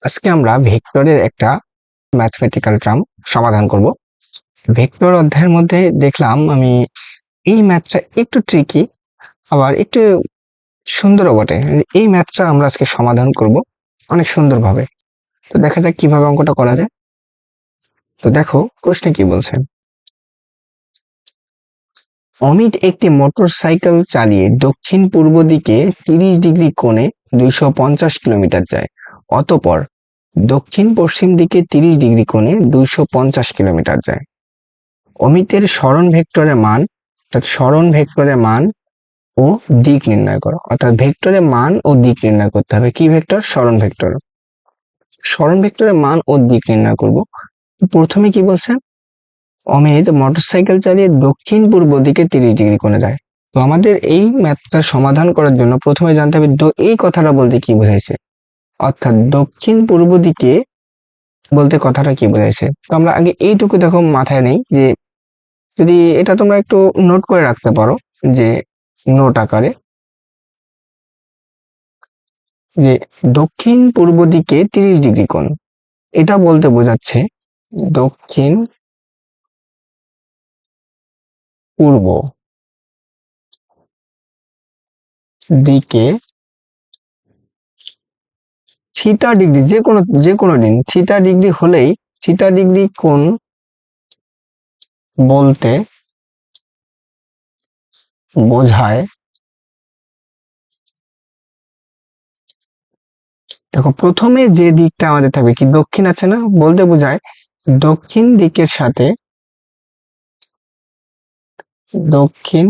আজকে আমরা ভেক্টরের একটা ম্যাথমেটিক্যাল টার্ম সমাধান করব। ভেক্টর অধ্যায়ের মধ্যে দেখলাম আমি এই ম্যাথটা একটু ট্রিকি, আবার একটু সুন্দরও বটে। এই ম্যাথটা আমরা আজকে সমাধান করব অনেক সুন্দরভাবে। তো দেখা যাক কিভাবে অঙ্কটা করা যায়। তো দেখো প্রশ্নে কি বলছে। অমিত একটি মোটর সাইকেল চালিয়ে দক্ষিণ পূর্ব দিকে 30 ডিগ্রি কোণে 250 কিলোমিটার যায়। অতঃপর দক্ষিণ পশ্চিম দিকে 30 ডিগ্রি কোণে 250 কিলোমিটার যায়। অমিতের সরণ ভেক্টরের মান, অর্থাৎ সরণ ভেক্টরের মান ও দিক নির্ণয় করো। অর্থাৎ ভেক্টরের মান ও দিক নির্ণয় করতে হবে। কি ভেক্টর? সরণ ভেক্টর। সরণ ভেক্টরের মান ও দিক নির্ণয় করব। প্রথমে কি বলছে? অমিত মোটরসাইকেল চালিয়ে দক্ষিণ পূর্ব দিকে 30 ডিগ্রি কোণে যায়। তো আমাদের এই ম্যাথটা সমাধান করার জন্য প্রথমে জানতে হবে এই কথাটা বলতে কি বোঝাইছে, অর্থাৎ দক্ষিণ পূর্ব দিকে বলতে কথাটা কি বোঝাইছে। তো আমরা আগে এইটুকু দেখো মাথায় নেই, যে যদি এটা তোমরা একটু নোট করে রাখতে পারো, যে নোট আকারে, যে দক্ষিণ পূর্ব দিকে 30 ডিগ্রি কোণ, এটা বলতে বোঝাচ্ছে দক্ষিণ পূর্ব দিকে থিটা ডিগ্রি, যে কোনো দিন থিটা ডিগ্রি হলেই থিটা ডিগ্রি কোণ বলতে বোঝায়। দেখো প্রথমে যে দিকটা আমাদের থাকবে কি, দক্ষিণ আছে না, বলতে বোঝায় দক্ষিণ দিকের সাথে, দক্ষিণ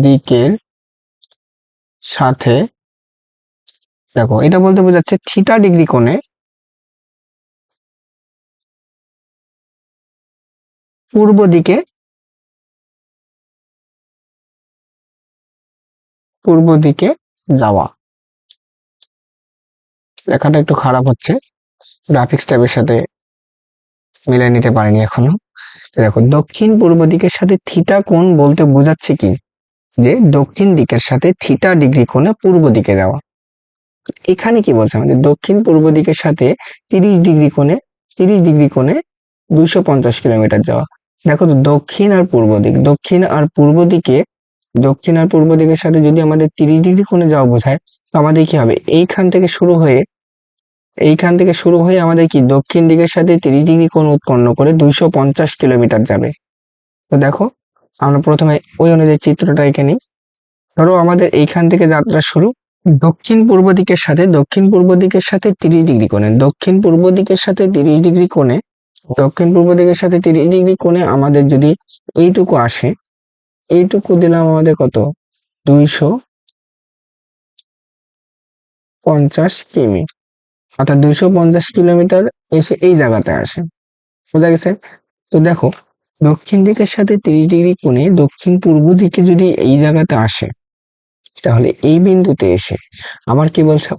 দিকের সাথে, দেখো এটা বলতে বোঝাচ্ছে থিটা ডিগ্রি কোণে পূর্ব দিকে, পূর্ব দিকে যাওয়া। লেখাটা একটু খারাপ হচ্ছে, গ্রাফিক্স ট্যাবের সাথে মিলাই নিতে পারিনি এখনো। দেখো দক্ষিণ পূর্ব দিকের সাথে থিটা কোণ বলতে বোঝাচ্ছে কি, যে দক্ষিণ দিকের সাথে থিটা ডিগ্রি কোণে পূর্ব দিকে যাওয়া। এখানে কি বলছে আমাদের, দক্ষিণ পূর্ব দিকের সাথে 30 ডিগ্রি কোণে, 30 ডিগ্রি কোণে 250 কিলোমিটার যাওয়া। দেখো তো দক্ষিণ আর পূর্ব দিক, দক্ষিণ আর পূর্ব দিকে, দক্ষিণ আর পূর্ব দিকের সাথে যদি আমাদের 30 ডিগ্রি কোণে যাওয়া বোঝায়, তো আমাদের কি হবে, এইখান থেকে শুরু হয়ে আমাদের কি দক্ষিণ দিকের সাথে 30 ডিগ্রি কোণ উৎপন্ন করে 250 কিলোমিটার যাবে। তো দেখো আমরা প্রথমে ওই অনুযায়ী চিত্রটা এঁকে নিই। ধরো আমাদের এইখান থেকে যাত্রা শুরু, দক্ষিণ পূর্ব দিকের সাথে 30 ডিগ্রি কোণে, দক্ষিণ পূর্ব দিকের সাথে 30 ডিগ্রি কোণে আমাদের যদি এইটুকু আসে, এইটুকু দিলাম আমাদের কত, 250 কিমি, অর্থাৎ 250 কিলোমিটার এসে এই জায়গাতে আসে। বোঝা গেছে? তো দেখো দক্ষিণ দিকের সাথে 30 ডিগ্রি কোণে দক্ষিণ পূর্ব দিকে যদি এই জায়গাতে আসে, তাহলে এই বিন্দুতে এসে আমার কি বলছে,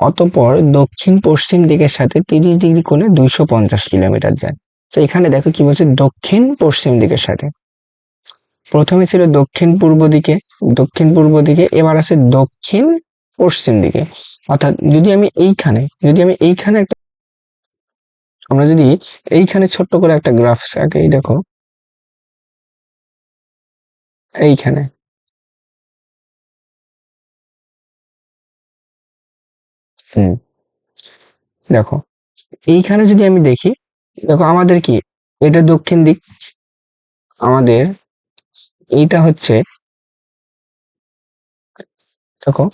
অতঃপর দক্ষিণ পশ্চিম দিকের সাথে 30 ডিগ্রি কোণে 250 কিলোমিটার যায়। তো এখানে দেখো কি বলছে, দক্ষিণ পশ্চিম দিকের সাথে। প্রথমে ছিল দক্ষিণ পূর্ব দিকে, এবার আছে দক্ষিণ পশ্চিম দিকে। অর্থাৎ যদি আমি এইখানে একটা, আমরা যদি এইখানে ছোট্ট করে একটা গ্রাফ আঁকি, এই দেখো এইখানে, হুম, দেখো এইখানে যদি আমি দেখি, দেখো আমাদের কি, এটা দক্ষিণ দিক, আমাদের এইটা হচ্ছে, দেখো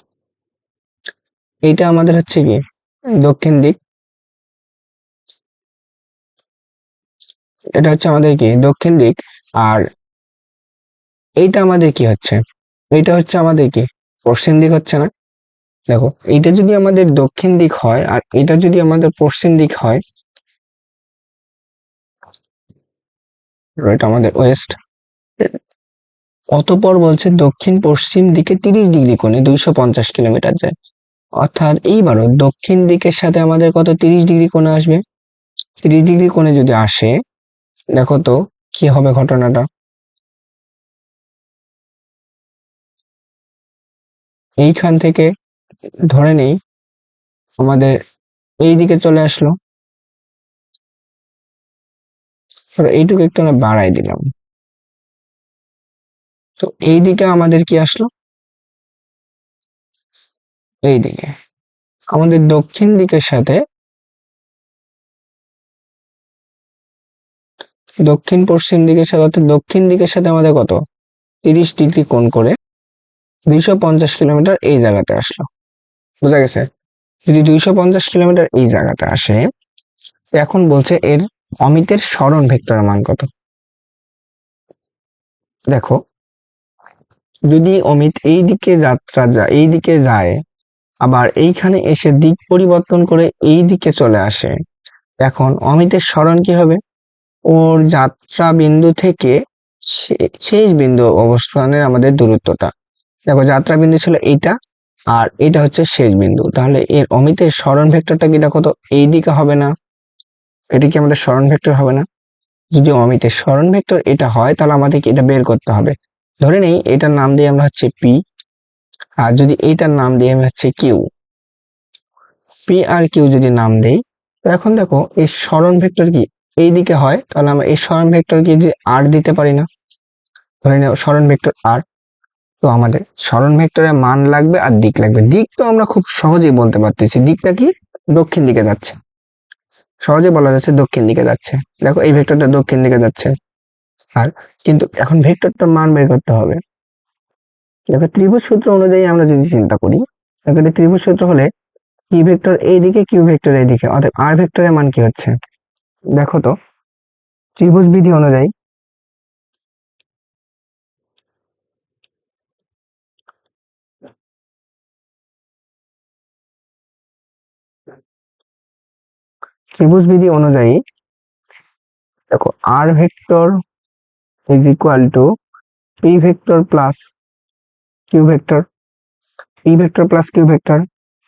এইটা আমাদের হচ্ছে কি দক্ষিণ দিক, এটা হচ্ছে আমাদের কি দক্ষিণ দিক। আর এইটা আমাদের কি হচ্ছে, এইটা হচ্ছে আমাদের কি পশ্চিম দিক, হচ্ছে না? দেখো এইটা যদি আমাদের দক্ষিণ দিক হয় আর এটা যদি আমাদের পশ্চিম দিক হয়, এটা আমাদের ওয়েস্ট। অতঃপর বলছে দক্ষিণ পশ্চিম দিকে 30 ডিগ্রি কোণে 250 কিলোমিটার যায়। অর্থাৎ এইবারও দক্ষিণ দিকের সাথে আমাদের কত 30 ডিগ্রি কোণে আসবে। 30 ডিগ্রি কোণে যদি আসে, দেখো তো কি হবে ঘটনাটা। এইখান থেকে ধরে নেই আমাদের এই দিকে চলে আসলো, এইটুকু একটু আমরা বাড়াই দিলাম, তো এই দিকে আমাদের কি আসলো, এই দিকে আমাদের দক্ষিণ দিকের সাথে দক্ষিণ পশ্চিম দিকের সাথে, অর্থাৎ দক্ষিণ দিকের সাথে আমাদের কত 30 ডিগ্রি কোণ করে 250 কিলোমিটার এই জায়গাতে আসলো। বোঝা গেছে? যদি 250 কিলোমিটার এই জায়গাতে আসে, এখন বলছে এর অমিতের সরণ ভেক্টরের মান কত। দেখো, যদি অমিত এই দিকে এই দিকে যায়, আবার এইখানে এসে দিক পরিবর্তন করে এই দিকে চলে আসে, এখন অমিতের সরণ কি হবে? ওর যাত্রা বিন্দু থেকে শেষ বিন্দু অবস্থানের আমাদের দূরত্বটা, দেখো যাত্রা বিন্দু ছিল এইটা, আর এটা হচ্ছে শেষ বিন্দু, তাহলে এর অমিতের সরণ ভেক্টরটা কি দেখো তো এই দিকে হবে না? এটা কি আমাদের সরণ ভেক্টর হবে না? যদি অমিতের সরণ ভেক্টর এটা হয়, তাহলে আমাদেরকে এটা বের করতে হবে। ধরে নেই এটার নাম দিয়ে আমরা হচ্ছে পি, আর যদি এইটার নাম দিয়ে আমি হচ্ছে কিউ, পি আর কিউ যদি নাম দেই, তো এখন দেখো এই সরণ ভেক্টর কি এই দিকে হয়, তাহলে আমরা এই সরণ ভেক্টর কি যদি আর দিতে পারি না? ধরে নাও সরণ ভেক্টর আর, তো আমাদের সরণ ভেক্টরের মান লাগবে আর দিক লাগবে। দিক তো আমরা খুব সহজেই বলতে পারতেছি, দিকটা কি দক্ষিণ দিকে যাচ্ছে, সহজে বলা যাচ্ছে দক্ষিণ দিকে যাচ্ছে। দেখো এই ভেক্টরটা দক্ষিণ দিকে যাচ্ছে, আর কিন্তু এখন ভেক্টরটার মান বের করতে হবে। দেখো ত্রিভুজ সূত্র অনুযায়ী আমরা যদি চিন্তা করি, এখানে ত্রিভুজ সূত্র হলে পি ভেক্টর এইদিকে, কিউ ভেক্টর এইদিকে, অর্থাৎ আর ভেক্টরের মান কি হচ্ছে? দেখো তো ত্রিভুজ বিধি অনুযায়ী ত্রিভুজ বিধি অনুযায়ী দেখো আর vector is equal to P vector plus Q vector, P vector plus Q vector,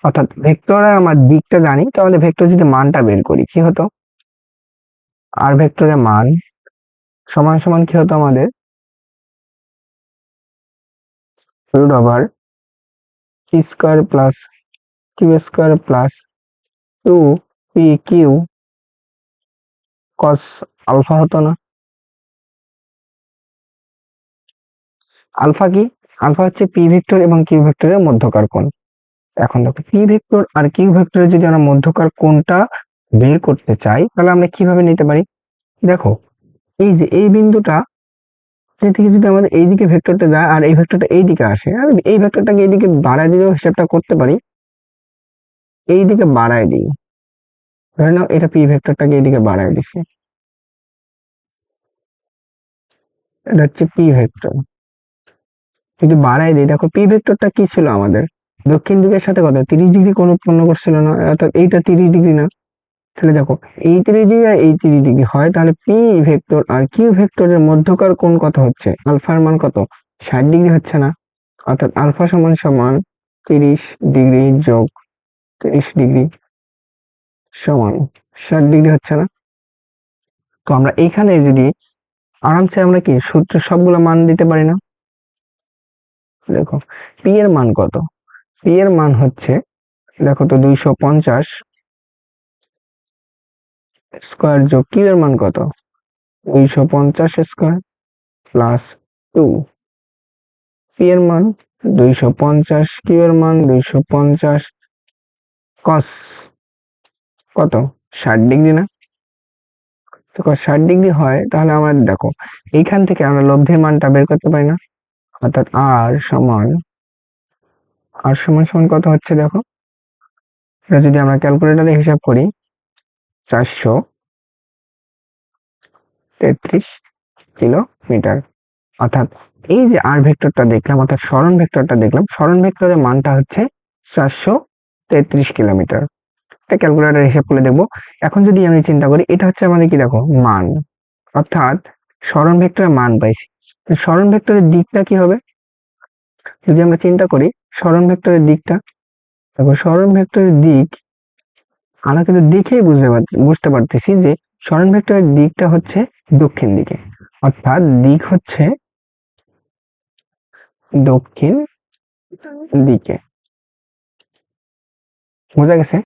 অর্থাৎ ভেক্টরে আমার দিকটা জানি, তাহলে ভেক্টর যদি মানটা বের করি কি হতো, আর ভেক্টরের মান সমান সমান কি হতো আমাদের root over P square plus Q square plus 2 P Q cos alpha হতো না? আলফা কি? আলফা হচ্ছে পি ভেক্টর এবং কিউ ভেক্টরের মধ্যকার কোণ। এখন দেখো পি ভেক্টর আর কিউ ভেক্টরের যদি আমরা মধ্যকার কোণটা বের করতে চাই, তাহলে আমরা কিভাবে নিতে পারি? দেখো এই যে এই বিন্দুটা থেকে যদি আমাদের এইদিকে ভেক্টরটা যায় আর এই ভেক্টরটা এই দিকে আসে, আর এই ভেক্টরটাকে এইদিকে বাড়ায় দিলেও হিসাবটা করতে পারি, এই দিকে বাড়ায় দিই, ধরে নাও এটা পি ভেক্টরটাকে এইদিকে বাড়ায় দিছি, এটা হচ্ছে পি ভেক্টর। যদি বাড়ায় দিই, দেখো পি ভেক্টরটা কি ছিল আমাদের দক্ষিণ দিকের সাথে কত 30 ডিগ্রি কোণ উৎপন্ন করছিল না, অর্থাৎ এইটা 30 ডিগ্রি না? তাহলে দেখো এই 30 ডিগ্রি আর এই 30 ডিগ্রি হয়, তাহলে পি ভেক্টর আর কিউ ভেক্টরের মধ্যকার কোণ কত হচ্ছে? আলফার মান কত 60 ডিগ্রি হচ্ছে না? অর্থাৎ আলফা সমান সমান 30 ডিগ্রি যোগ 30 ডিগ্রি সমান 60 ডিগ্রি হচ্ছে না? তো আমরা এইখানে যদি আরামসে আমরা কি সূত্র সবগুলো মান দিতে পারি না? দেখো পি এর মান কত, পি এর মান হচ্ছে দেখো তো 250 স্কোয়ার যোগ কিউ এর মান কত 250 স্কোয়ার প্লাস 2, পি এর মান 250, কিউ এর মান 250 কস কত 60 ডিগ্রি না? তো 60 ডিগ্রি হয়, তাহলে আমরা দেখো এইখান থেকে আমরা লব্ধির মানটা বের করতে পারি না? অর্থাৎ আর সমান কত হচ্ছে দেখো, এটা যদি আমরা ক্যালকুলেটরে হিসাব করি 433 কিলোমিটার। অর্থাৎ এই যে আর ভেক্টরটা দেখলাম, অর্থাৎ সরণ ভেক্টরটা দেখলাম, সরণ ভেক্টরের মানটা হচ্ছে 433 কিলোমিটার। এটা ক্যালকুলেটর হিসাব করে দেখবো। এখন যদি আমি চিন্তা করি, এটা হচ্ছে আমাদের কি দেখো মান, অর্থাৎ সরণ ভেক্টরের মান পাইছি। সরণ ভেক্টরের দিকটা কি হবে যদি আমরা চিন্তা করি, সরণ ভেক্টরের দিকটা দেখো, সরণ ভেক্টরের দিক আমরা কিন্তু দেখেই বুঝতে পারতেছি যে সরণ ভেক্টরের দিকটা হচ্ছে দক্ষিণ দিকে, অর্থাৎ দিক হচ্ছে দক্ষিণ দিকে। বোঝা গেছে?